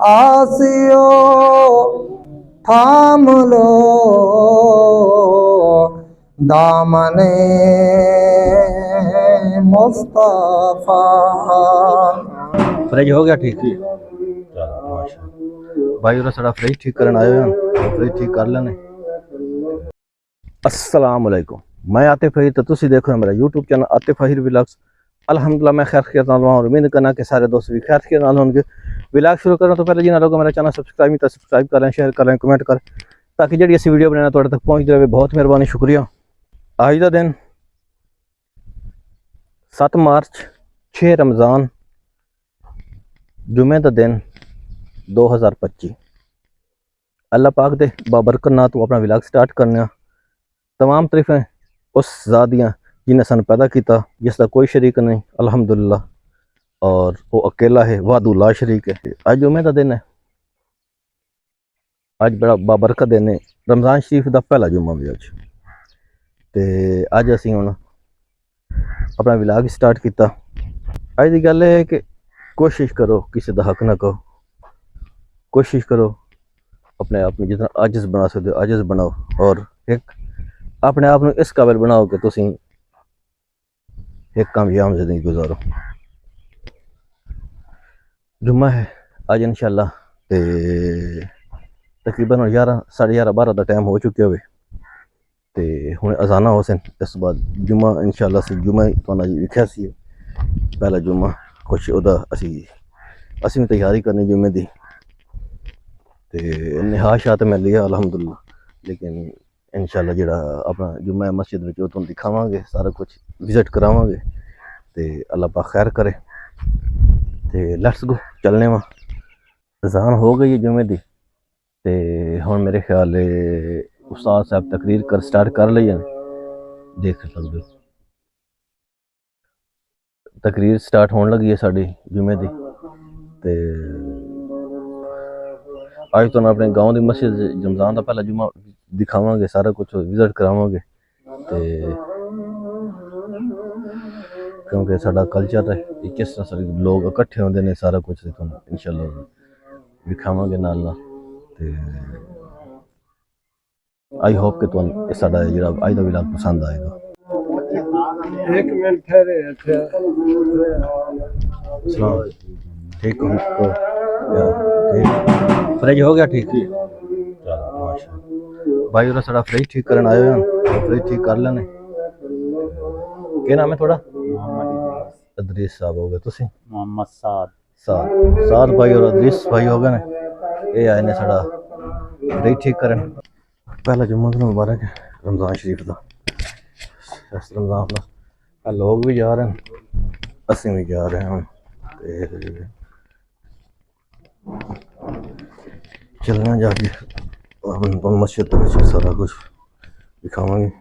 आसियो थाम लो दामने मुस्तफा। फ्रिज हो गया ठीक ही माशा भाई और सारा फ्रिज ठीक करन आए हैं, फ्रिज ठीक कर लेने। अस्सलाम वालेकुम, मैं आतिफ फहीर, तो तुसी देखो मेरा यूट्यूब चैनल आतिफ फहीर व्लॉग्स। अल्हम्दुलिल्लाह मैं खैर खैरियत नाल हूं और उम्मीद करना कि सारे दोस्त भी खैर खैरियत नाल होंगे। व्लॉग शुरू करने तो पहले जिन्हें लोग मेरा चैनल सब्सक्राइब नहीं तो सब्सक्राइब करें, शेयर करें, कमेंट करें ताकि जी असी वीडियो बनाना तुहाडे तक पहुंचती रहे। बहुत मेहरबानी, शुक्रिया। आज का दिन 7 मार्च 6 रमज़ान जुमे का दिन 2025। अल्लाह पाक दे बाबरकत नाल तो अपना व्लॉग स्टार्ट करने। तमाम तरीफें उस ज़ात दियां जिन्हें सन पैदा किया, जिसका कोई शरीक नहीं, अल्हम्दुलिल्लाह। और वो अकेला है, वादुल्ला शरीक है। आज जुमे का दिन है, आज बड़ा बाबरकत दिन है, रमज़ान शरीफ का पहला जुम्मा भी अज। तो अज असी हुण अपना व्लॉग स्टार्ट किया। अज की गल है कि कोशिश करो किसी का हक ना कहो, कोशिश करो अपने आप में जितना आजिज़ बना सकते हो आजिज़ बनाओ और एक अपने आप में इस काबिल बनाओ कि तुसी एक कामयाब जिंदगी गुजारो। जुम्मा है आज इंशाअल्लाह। ते तकरीबन 11 साढ़े 11 12 का टाइम हो चुके हुए तो हूँ अजाना हो सन। इस बाद जुम्मा इंशाअल्लाह से जुम्मा तो लिखा सी पहला जुम्मा कुछ उदा असी भी तैयारी करनी जुम्मे की। तो निहा शाह तो मैं लिया अल्हम्दुलिल्लाह, लेकिन इंशाअल्लाह जो अपना जुम्मा मस्जिद में तुम दिखावांगे, सारा कुछ विजिट करावांगे। तो अल्लाह पाक खैर करे। तो लेट्स गो चलने वा। अजान हो गई है जुम्मे की। तो हुण मेरे ख्याल उस्ताद साहब तकरीर कर स्टार्ट कर ली है, देख सकते हो तकरीर स्टार्ट होने लगी है साड़ी जुम्मे की। तो अज तो अपने गाँव की मस्जिद रमज़ान का पहला जुम्मा दिखावांगे, सारा कुछ विजिट करावांगे। तो क्योंकि साडा कल्चर है किस तरह सारे लोग इकट्ठे होंदे ने, सारा कुछ इंशाअल्लाह दिखावांगे नाल नाल। ते आई होप कि तुहानू साडा जेहड़ा अज दा व्लॉग पसंद आएगा। एक मिनट ठहरे। ठीक हो तो ठीक फ्रिज हो गया ठीक ही माशा भाई और सारा फ्रिज ठीक करन आए हैं, फ्रिज ठीक कर लेने। क्या नाम है थोड़ा? अदरीस साहब हो गए, तुसी मोहम्मद साद साद भाई और अदरीस भाई हो गए ने। ये आए ने साड़ा फ्रिज ठीक करन। पहला जुम्मा तो मुबारक है रमज़ान शरीफ का। रमज़ान का लोग भी जा रहे हैं, असी भी जा रहे हैं। चलना जाके मस्जिद सारा कुछ दिखावांगे।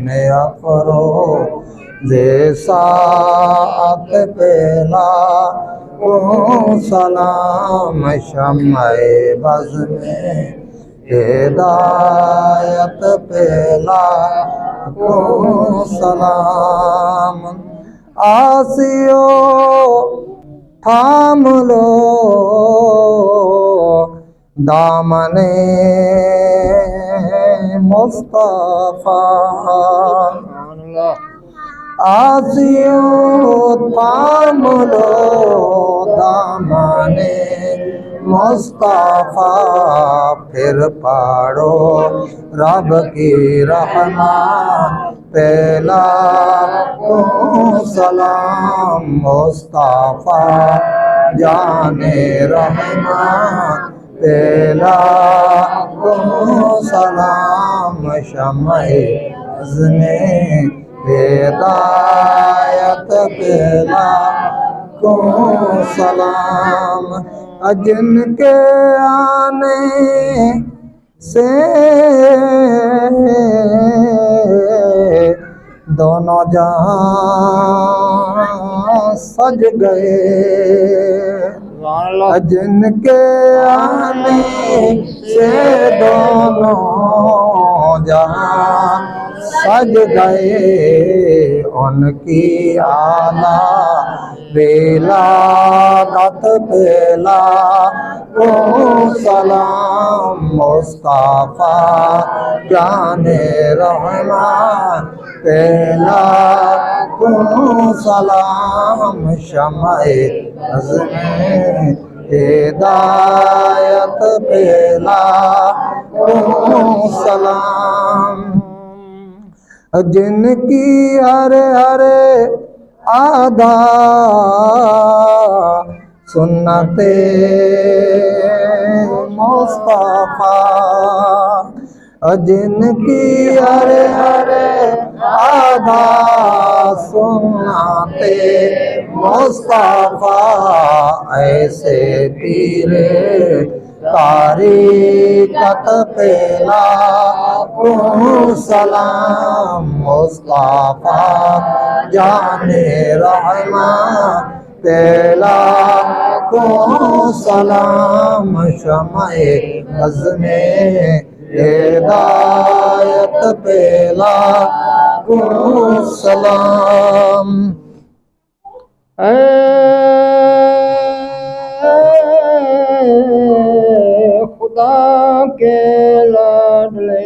नया करो सात पेला ओ सलाम शम्माए बज़ में हिदायत पेला ओ सलाम। आसियो थाम लो दामने मुस्तफा। आसियो थाम लो मुस्तफा फिर पढ़ो रब की रहमत पहला को सलाम मुस्तफा जाने रहमत पहला को सलाम शम्मे ज़ने हिदायत पहला को सलाम जिनके आने से दोनों जहां सज गए जिनके आने से दोनों जहां सज गए उनकी आला विलादत पहला को सलाम मुस्तफा जाने रहमान पहला को सलाम शम्मे ज़ने हिदायत पहला को सलाम जिनकी हरे हरे आदा सुन्नते मुस्तफा जिनकी हरे हरे आदा सुन्नते मुस्तफा ऐसे पीरे तारीकत पहला को सलाम मुस्तफा जाने रहमान पहला को सलाम शम्मे ज़ने हिदायत पहला को सलाम खुदा के लाडले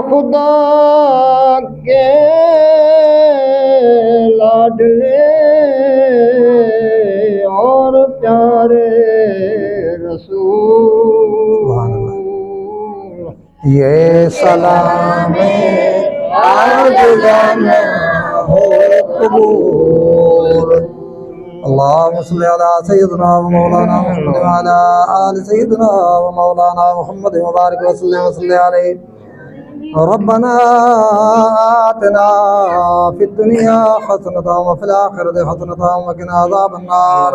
खुदा के लाडले और प्यारे रसूल ये सलाम आज जाना हो कबूल अल्लाहुम्मा सल्लि अला सय्यिदिना व मौलाना मुहम्मद व अला आलि सय्यिदिना व मौलाना मुहम्मद व बारिक व सल्लि अलैहि रब्बना आतिना फिद दुनिया हसनतन व फिल आखिरति हसनतन व क़िना अज़ाबन्नार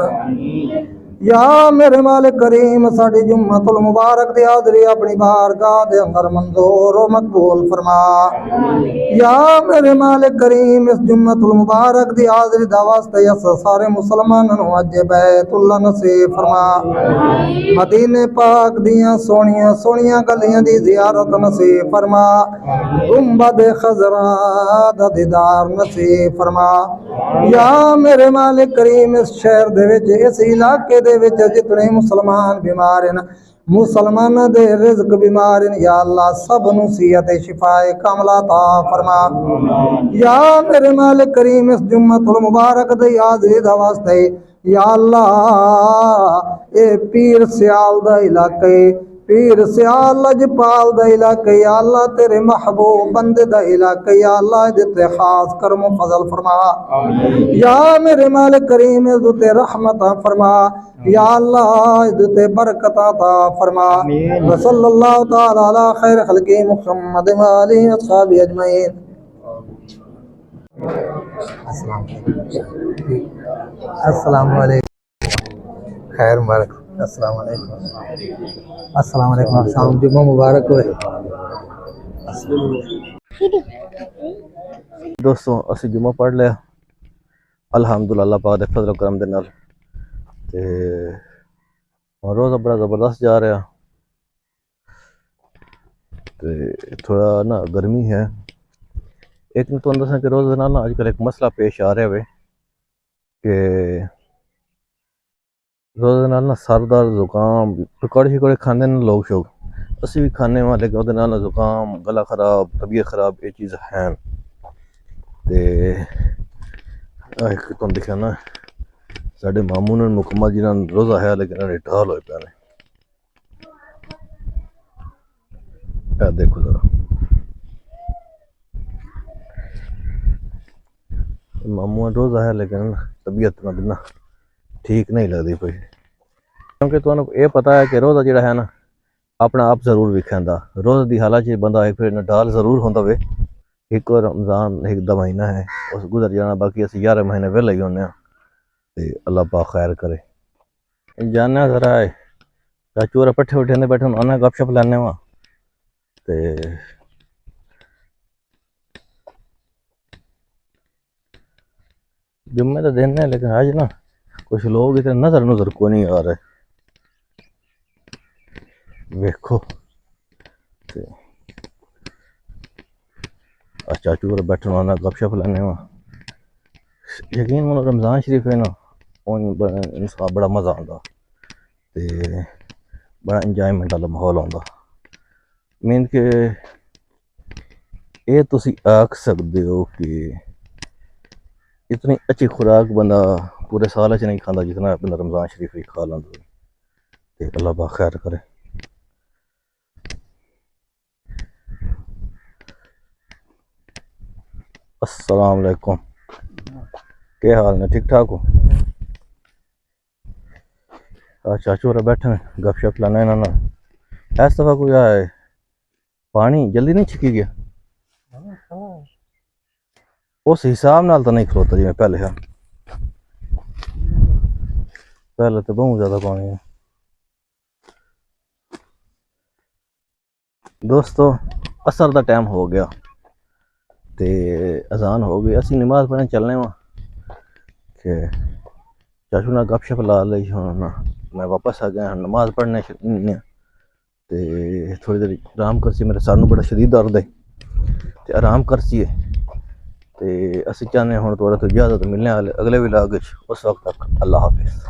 या मेरे मालिक करीम साडी जुम्मतुल मुबारक दी हाज़री अपनी बारगाह दे अंदर मंजूर व मकबूल फरमा या मेरे मालिक करीम इस जुम्मतुल मुबारक दी हाज़री दा वास्ते अस सारे मुसलमानां नूं अज बैतुल्लाह नसीब फरमा मदीने पाक दियां सोहणियां सोहणियां गलियां दी ज़ियारत नसीब फरमा गुंबद खज़रा दा दीदार नसीब फरमा या मेरे मालिक करीम इस शहर दे विच इस इलाके जितने मुसलमान बीमार हैं मुसलमाना दे रिज़्क बीमार हैं या अल्लाह सब नूं सेहत शिफाए कामला ता फरमा या मेरे मालिक करीम इस जुम्मतुल मुबारक दे हाज़री दा वास्ते या अल्लाह ए पीर सियाल दा इलाके पीर सियाल लजपाल दा इलाके या अल्लाह तेरे महबूब बंदे दा इलाके या अल्लाह इदे खास करम फजल फरमा या मेरे मालिक करीम इदे रहमत फरमा या अल्लाह इदे बरकत अता फरमा व सल्लल्लाहु तआला अला खैर खल्क़ि मुहम्मद व आलिहि व अस्हाबि अजमईन अस्सलाम वालेकुम खैर मुबारक अस्सलाम वालेकुम शाम जुम्मा मुबारक हो दोस्तों असी जुम्मा पढ़ लिया अल्हम्दुलिल्लाह अल्लाह पाक दे फजल करम दे नाल ते रोज़ा बड़ा ज़बरदस्त जा रहा ते थोड़ा ना गर्मी है एक तो दसा कि रोज़ नाल ना अजकल एक मसला पेश आ रहा है कि रोज़ नाल ना सर दर्द जुकाम पकौड़े शिकौड़े खाने ना लोग शौक असी भी खाने वाले जुकाम गला खराब तबीयत खराब ये चीज़ है ਤੇ ਇੱਕ ਤੁਹਾਨੂੰ ਦਿਖਿਆ ਨਾ ਸਾਡੇ ਮਾਮੂ ਨੇ ਮੁਕੰਮਲ ਜਿਨ੍ਹਾਂ ਨੂੰ ਰੋਜ਼ਾ ਹੈ ਲੇਕਿਨ ਇਹਨਾਂ ਢਾਲ ਹੋਏ ਪਏ ਨੇ। ਇਹ ਦੇਖੋ ਜ਼ਰਾ मामू रोज़ा है लेकिन तबीयत ना ठीक नहीं लगती पई क्योंकि तुहानू ये पता है कि रोज़ा जिहड़ा है ना अपना आप जरूर विखांदा रोज़ की हालत च बंदा एक फिर डाल जरूर होंदा वे एक रमज़ान एक दा महीना है उस गुजर जाना बाकी अस 11 महीने वेले ही होने ते अल्लाह पाक खैर करे। जाने जरा चाचू होर पट्ठे उठे बैठे उन्हें गपशप लैने वा ते जुम्मे तो दिन है लेकिन आज ना कुछ लोग इतने नजर नजर को नहीं आ रहे वेखो चाचू और बैठन वाला गपशप लैने वा यकीन मनो रमज़ान शरीफ है ना इंसान बड़ा मज़ा आता ते बड़ा इंजॉयमेंट वाला माहौल आता मीन के ये तुसी आख सकते हो कि इतनी अच्छी खुराक बंदा पूरे साल च नहीं खाता जितना बंदा रमज़ान शरीफ ही खा लैंदा ते अल्लाह पाक खैर करे। अस्सलाम वालेकुम क्या हाल ने ठीक ठाक हो? चाचू होर बैठे गपशप लाना इन्होंने इस दफा कोई आए पानी जल्दी नहीं छिकी गया उस हिसाब नाल तो नहीं खलोता जिवें पहले है पहले तो बहुत ज़्यादा पानी है। दोस्तों असर का टाइम हो गया ते अजान हो गई असी नमाज पढ़ने चलने वा के चाचू ना गपशप ला ली हुण मैं वापस आ गया नमाज पढ़ने ते थोड़ी देर आराम करसी मेरे सर बड़ा शदीद दर्द है ते आराम करसी ते असी चाहते हुण थोड़ा तो इजाजत मिलने वाले अगले व्लॉग उस वक्त तक अल्लाह हाफिज़।